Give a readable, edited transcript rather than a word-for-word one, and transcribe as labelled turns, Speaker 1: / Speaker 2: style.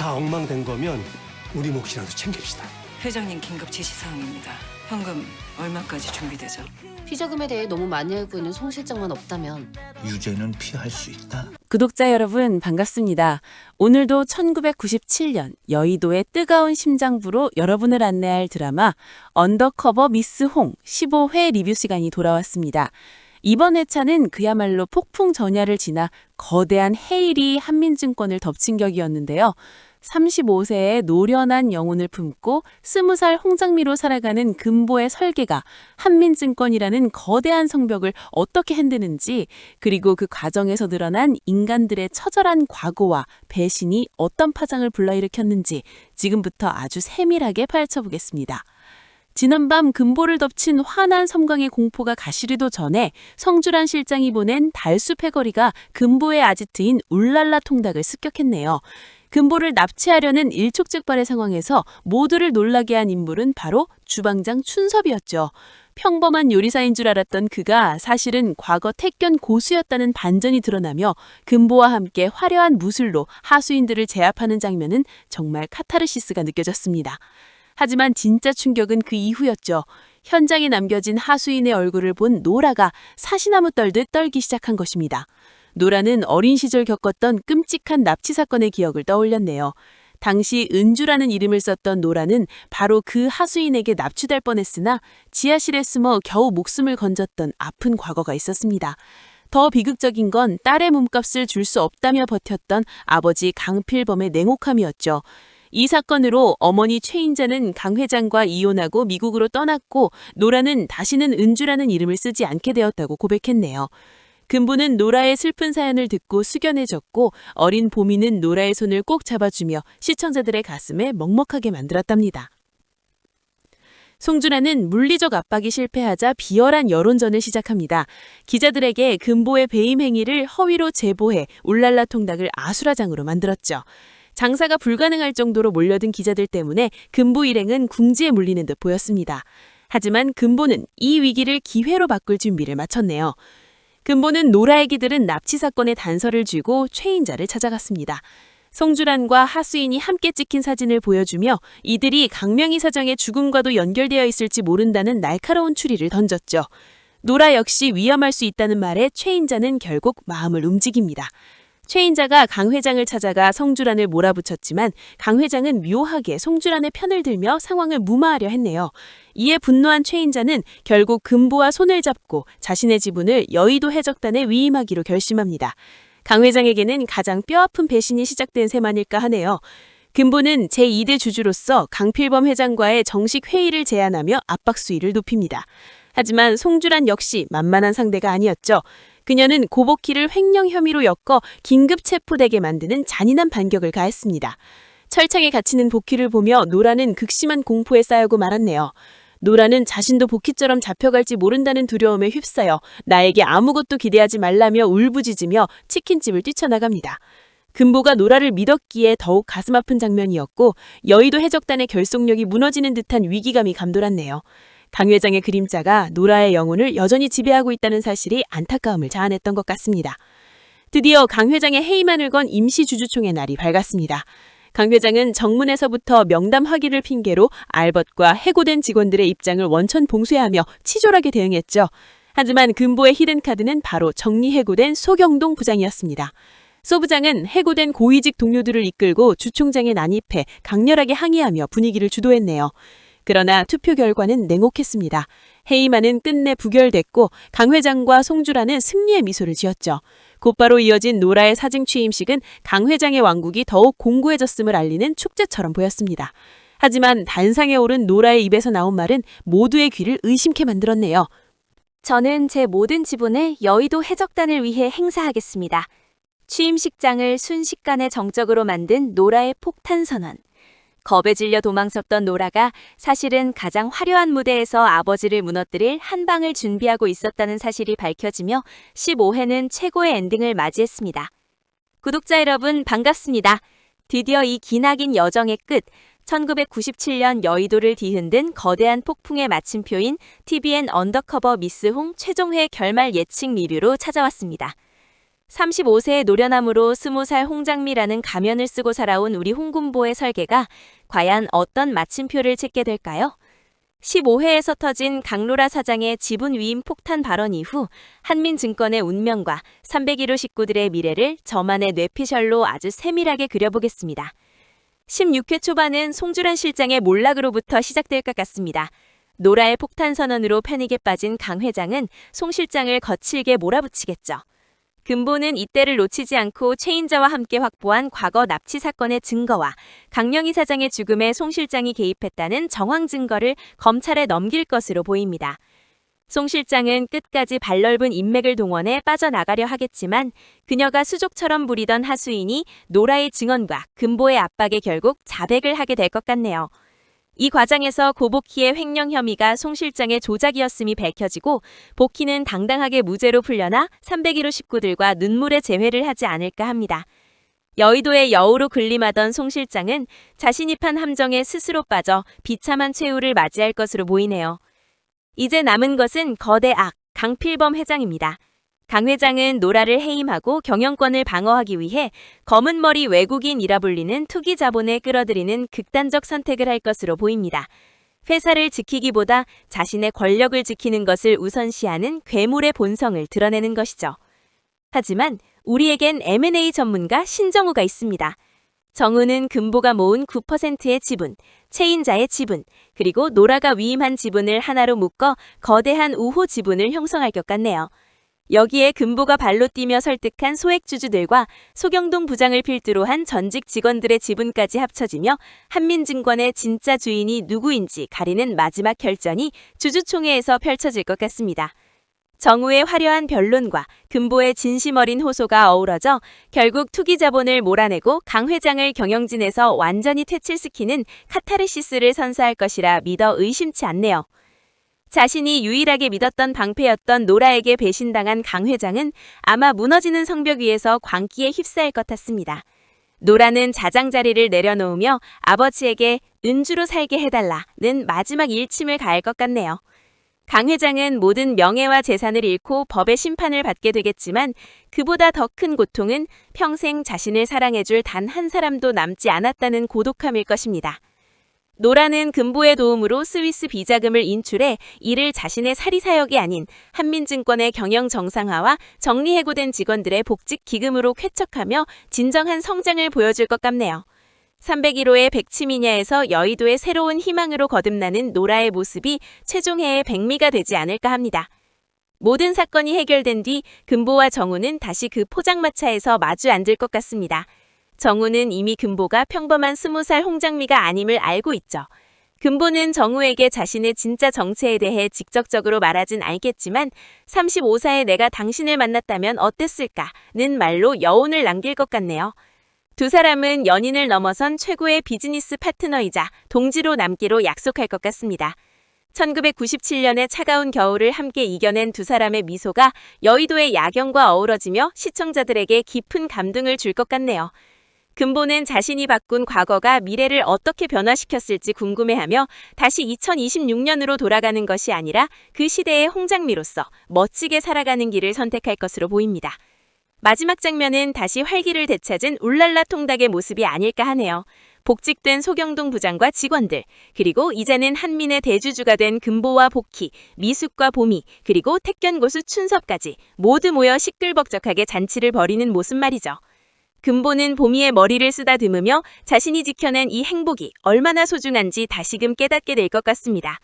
Speaker 1: 다 엉망된 거면 우리 몫이라도 챙깁시다.
Speaker 2: 회장님 긴급 지시사항입니다. 현금 얼마까지 준비되죠?
Speaker 3: 피자금에 대해 너무 많이 알고 있는 송 실장만 없다면
Speaker 4: 유죄는 피할 수 있다.
Speaker 5: 구독자 여러분 반갑습니다. 오늘도 1997년 여의도의 뜨거운 심장부로 여러분을 안내할 드라마 언더커버 미스 홍 15회 리뷰 시간이 돌아왔습니다. 이번 회차는 그야말로 폭풍 전야를 지나 거대한 해일이 한민증권을 덮친 격이었는데요. 35세의 노련한 영혼을 품고 20살 홍장미로 살아가는 금보의 설계가 한민증권이라는 거대한 성벽을 어떻게 흔드는지, 그리고 그 과정에서 드러난 인간들의 처절한 과거와 배신이 어떤 파장을 불러일으켰는지 지금부터 아주 세밀하게 파헤쳐보겠습니다. 지난밤 금보를 덮친 환한 섬광의 공포가 가시리도 전에 성주란 실장이 보낸 달수 패거리가 금보의 아지트인 울랄라 통닭을 습격했네요. 금보를 납치하려는 일촉즉발의 상황에서 모두를 놀라게 한 인물은 바로 주방장 춘섭이었죠. 평범한 요리사인 줄 알았던 그가 사실은 과거 택견 고수였다는 반전이 드러나며 금보와 함께 화려한 무술로 하수인들을 제압하는 장면은 정말 카타르시스가 느껴졌습니다. 하지만 진짜 충격은 그 이후였죠. 현장에 남겨진 하수인의 얼굴을 본 노라가 사시나무 떨듯 떨기 시작한 것입니다. 노라는 어린 시절 겪었던 끔찍한 납치 사건의 기억을 떠올렸네요. 당시 은주라는 이름을 썼던 노라는 바로 그 하수인에게 납치될 뻔했으나 지하실에 숨어 겨우 목숨을 건졌던 아픈 과거가 있었습니다. 더 비극적인 건 딸의 몸값을 줄 수 없다며 버텼던 아버지 강필범의 냉혹함이었죠. 이 사건으로 어머니 최인자는 강 회장과 이혼하고 미국으로 떠났고 노라는 다시는 은주라는 이름을 쓰지 않게 되었다고 고백했네요. 금보는 노라의 슬픈 사연을 듣고 숙연해졌고 어린 보미는 노라의 손을 꼭 잡아주며 시청자들의 가슴에 먹먹하게 만들었답니다. 송준하는 물리적 압박이 실패하자 비열한 여론전을 시작합니다. 기자들에게 금보의 배임 행위를 허위로 제보해 울랄라 통닭을 아수라장으로 만들었죠. 장사가 불가능할 정도로 몰려든 기자들 때문에 금보 일행은 궁지에 물리는 듯 보였습니다. 하지만 금보는 이 위기를 기회로 바꿀 준비를 마쳤네요. 금보는 노라에게 들은 납치 사건의 단서를 쥐고 최인자를 찾아갔습니다. 송주란과 하수인이 함께 찍힌 사진을 보여주며 이들이 강명희 사장의 죽음과도 연결되어 있을지 모른다는 날카로운 추리를 던졌죠. 노라 역시 위험할 수 있다는 말에 최인자는 결국 마음을 움직입니다. 최인자가 강 회장을 찾아가 성주란을 몰아붙였지만 강 회장은 묘하게 송주란의 편을 들며 상황을 무마하려 했네요. 이에 분노한 최인자는 결국 금보와 손을 잡고 자신의 지분을 여의도 해적단에 위임하기로 결심합니다. 강 회장에게는 가장 뼈아픈 배신이 시작된 셈아닐까 하네요. 금보는 제2대 주주로서 강필범 회장과의 정식 회의를 제안하며 압박 수위를 높입니다. 하지만 송주란 역시 만만한 상대가 아니었죠. 그녀는 고복희를 횡령 혐의로 엮어 긴급 체포되게 만드는 잔인한 반격을 가했습니다. 철창에 갇히는 복희를 보며 노라는 극심한 공포에 쌓이고 말았네요. 노라는 자신도 복희처럼 잡혀갈지 모른다는 두려움에 휩싸여 나에게 아무것도 기대하지 말라며 울부짖으며 치킨집을 뛰쳐나갑니다. 금보가 노라를 믿었기에 더욱 가슴 아픈 장면이었고 여의도 해적단의 결속력이 무너지는 듯한 위기감이 감돌았네요. 강 회장의 그림자가 노라의 영혼을 여전히 지배하고 있다는 사실이 안타까움을 자아냈던 것 같습니다. 드디어 강 회장의 해임안을 건 임시주주총회 날이 밝았습니다. 강 회장은 정문에서부터 명담 확인을 핑계로 알벗과 해고된 직원들의 입장을 원천 봉쇄하며 치졸하게 대응했죠. 하지만 금보의 히든카드는 바로 정리해고된 소경동 부장이었습니다. 소 부장은 해고된 고위직 동료들을 이끌고 주총장에 난입해 강렬하게 항의하며 분위기를 주도했네요. 그러나 투표 결과는 냉혹했습니다. 해임안은 끝내 부결됐고 강 회장과 송주란은 승리의 미소를 지었죠. 곧바로 이어진 노라의 사직 취임식은 강 회장의 왕국이 더욱 공고해졌음을 알리는 축제처럼 보였습니다. 하지만 단상에 오른 노라의 입에서 나온 말은 모두의 귀를 의심케 만들었네요.
Speaker 6: 저는 제 모든 지분을 여의도 해적단을 위해 행사하겠습니다. 취임식장을 순식간에 정적으로 만든 노라의 폭탄 선언. 겁에 질려 도망쳤던 노라가 사실은 가장 화려한 무대에서 아버지를 무너뜨릴 한 방을 준비하고 있었다는 사실이 밝혀지며 15회는 최고의 엔딩을 맞이했습니다. 구독자 여러분 반갑습니다. 드디어 이 기나긴 여정의 끝, 1997년 여의도를 뒤흔든 거대한 폭풍의 마침표인 TVN 언더커버 미스 홍 최종회 결말 예측 리뷰로 찾아왔습니다. 35세의 노련함으로 20살 홍장미라는 가면을 쓰고 살아온 우리 홍군보의 설계가 과연 어떤 마침표를 찍게 될까요? 15회에서 터진 강로라 사장의 지분 위임 폭탄 발언 이후 한민증권의 운명과 301호 식구들의 미래를 저만의 뇌피셜로 아주 세밀하게 그려보겠습니다. 16회 초반은 송주란 실장의 몰락으로부터 시작될 것 같습니다. 노라의 폭탄 선언으로 패닉에 빠진 강 회장은 송 실장을 거칠게 몰아붙이겠죠. 금보는 이때를 놓치지 않고 최인자와 함께 확보한 과거 납치 사건의 증거와 강영희 사장의 죽음에 송 실장이 개입했다는 정황 증거를 검찰에 넘길 것으로 보입니다. 송 실장은 끝까지 발넓은 인맥을 동원해 빠져나가려 하겠지만 그녀가 수족처럼 부리던 하수인이 노라의 증언과 금보의 압박에 결국 자백을 하게 될 것 같네요. 이 과정에서 고복희의 횡령 혐의가 송 실장의 조작이었음이 밝혀지고 복희는 당당하게 무죄로 풀려나 301호 식구들과 눈물의 재회를 하지 않을까 합니다. 여의도의 여우로 군림하던 송 실장은 자신이 판 함정에 스스로 빠져 비참한 최후를 맞이할 것으로 보이네요. 이제 남은 것은 거대 악, 강필범 회장입니다. 강 회장은 노라를 해임하고 경영권을 방어하기 위해 검은 머리 외국인이라 불리는 투기 자본을 끌어들이는 극단적 선택을 할 것으로 보입니다. 회사를 지키기보다 자신의 권력을 지키는 것을 우선시하는 괴물의 본성을 드러내는 것이죠. 하지만 우리에겐 M&A 전문가 신정우가 있습니다. 정우는 금보가 모은 9%의 지분, 최인자의 지분, 그리고 노라가 위임한 지분을 하나로 묶어 거대한 우호 지분을 형성할 것 같네요. 여기에 금보가 발로 뛰며 설득한 소액주주들과 소경동 부장을 필두로 한 전직 직원들의 지분까지 합쳐지며 한민증권의 진짜 주인이 누구인지 가리는 마지막 결전이 주주총회에서 펼쳐질 것 같습니다. 정우의 화려한 변론과 금보의 진심 어린 호소가 어우러져 결국 투기 자본을 몰아내고 강 회장을 경영진에서 완전히 퇴출시키는 카타르시스를 선사할 것이라 믿어 의심치 않네요. 자신이 유일하게 믿었던 방패였던 노라에게 배신당한 강 회장은 아마 무너지는 성벽 위에서 광기에 휩싸일 것 같습니다. 노라는 자장자리를 내려놓으며 아버지에게 은주로 살게 해달라는 마지막 일침을 가할 것 같네요. 강 회장은 모든 명예와 재산을 잃고 법의 심판을 받게 되겠지만 그보다 더 큰 고통은 평생 자신을 사랑해줄 단 한 사람도 남지 않았다는 고독함일 것입니다. 노라는 금보의 도움으로 스위스 비자금을 인출해 이를 자신의 사리사욕이 아닌 한민증권의 경영 정상화와 정리해고된 직원들의 복직 기금으로 쾌척하며 진정한 성장을 보여줄 것 같네요. 301호의 백치미냐에서 여의도의 새로운 희망으로 거듭나는 노라의 모습이 최종회의 백미가 되지 않을까 합니다. 모든 사건이 해결된 뒤 금보와 정우는 다시 그 포장마차에서 마주 앉을 것 같습니다. 정우는 이미 금보가 평범한 20살 홍장미가 아님을 알고 있죠. 금보는 정우에게 자신의 진짜 정체에 대해 직접적으로 말하진 않겠지만 35사의 내가 당신을 만났다면 어땠을까는 말로 여운을 남길 것 같네요. 두 사람은 연인을 넘어선 최고의 비즈니스 파트너이자 동지로 남기로 약속할 것 같습니다. 1997년의 차가운 겨울을 함께 이겨낸 두 사람의 미소가 여의도의 야경과 어우러지며 시청자들에게 깊은 감동을 줄 것 같네요. 금보는 자신이 바꾼 과거가 미래를 어떻게 변화시켰을지 궁금해하며 다시 2026년으로 돌아가는 것이 아니라 그 시대의 홍장미로서 멋지게 살아가는 길을 선택할 것으로 보입니다. 마지막 장면은 다시 활기를 되찾은 울랄라 통닭의 모습이 아닐까 하네요. 복직된 소경동 부장과 직원들, 그리고 이제는 한민의 대주주가 된 금보와 복희, 미숙과 보미, 그리고 택견고수 춘섭까지 모두 모여 시끌벅적하게 잔치를 벌이는 모습 말이죠. 금보는 보미의 머리를 쓰다듬으며 자신이 지켜낸 이 행복이 얼마나 소중한지 다시금 깨닫게 될 것 같습니다.